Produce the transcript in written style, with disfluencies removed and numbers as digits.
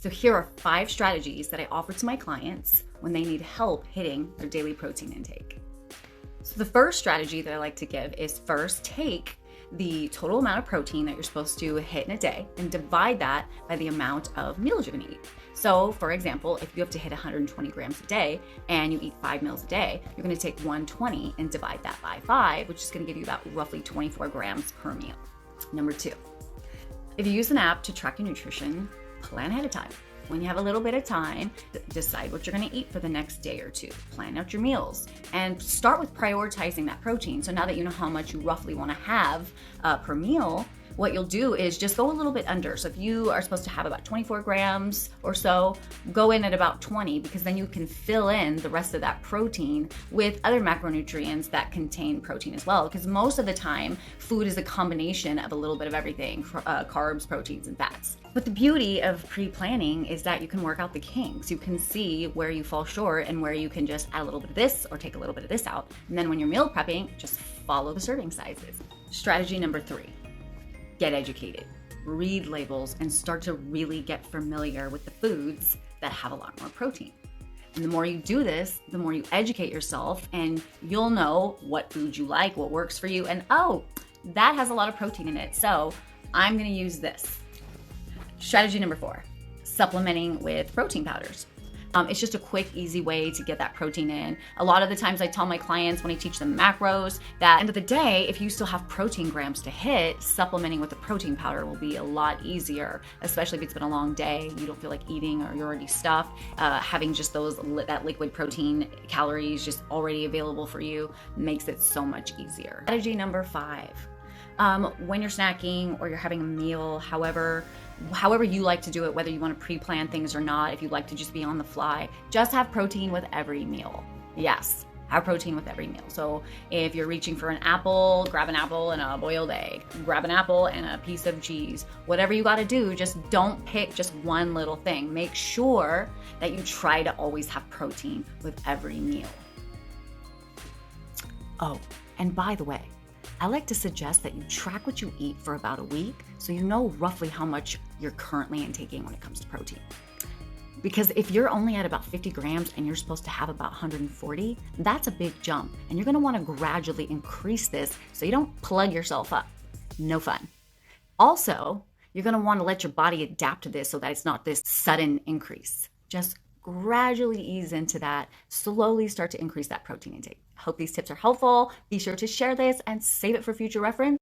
So here are 5 strategies that I offer to my clients when they need help hitting their daily protein intake. So the first strategy that I like to give is first take the total amount of protein that you're supposed to hit in a day and divide that by the amount of meals you're gonna eat. So for example, if you have to hit 120 grams a day and you eat 5 meals a day, you're gonna take 120 and divide that by 5, which is gonna give you about roughly 24 grams per meal. Number 2, if you use an app to track your nutrition, plan ahead of time. When you have a little bit of time, decide what you're gonna eat for the next day or 2. Plan out your meals and start with prioritizing that protein. So now that you know how much you roughly wanna have per meal, what you'll do is just go a little bit under. So if you are supposed to have about 24 grams or so, go in at about 20, because then you can fill in the rest of that protein with other macronutrients that contain protein as well. Because most of the time, food is a combination of a little bit of everything, carbs, proteins, and fats. But the beauty of pre-planning is that you can work out the kinks. You can see where you fall short and where you can just add a little bit of this or take a little bit of this out. And then when you're meal prepping, just follow the serving sizes. Strategy number 3. Get educated, read labels, and start to really get familiar with the foods that have a lot more protein. And the more you do this, the more you educate yourself, and you'll know what foods you like, what works for you, and oh, that has a lot of protein in it, so I'm gonna use this. Strategy number 4, supplementing with protein powders. It's just a quick, easy way to get that protein in. A lot of the times I tell my clients when I teach them macros that at the end of the day, if you still have protein grams to hit, supplementing with the protein powder will be a lot easier, especially if it's been a long day, you don't feel like eating or you're already stuffed. Having just that liquid protein calories just already available for you makes it so much easier. Strategy number 5. When you're snacking or you're having a meal, however you like to do it, whether you want to pre-plan things or not, if you like to just be on the fly, just have protein with every meal. Yes, have protein with every meal. So if you're reaching for an apple, grab an apple and a boiled egg. Grab an apple and a piece of cheese. Whatever you got to do, just don't pick just one little thing. Make sure that you try to always have protein with every meal. Oh, and by the way, I like to suggest that you track what you eat for about a week so you know roughly how much you're currently intaking when it comes to protein. Because if you're only at about 50 grams and you're supposed to have about 140, that's a big jump. And you're gonna wanna gradually increase this so you don't plug yourself up. No fun. Also, you're gonna wanna let your body adapt to this so that it's not this sudden increase. Just gradually ease into that, slowly start to increase that protein intake. Hope these tips are helpful. Be sure to share this and save it for future reference.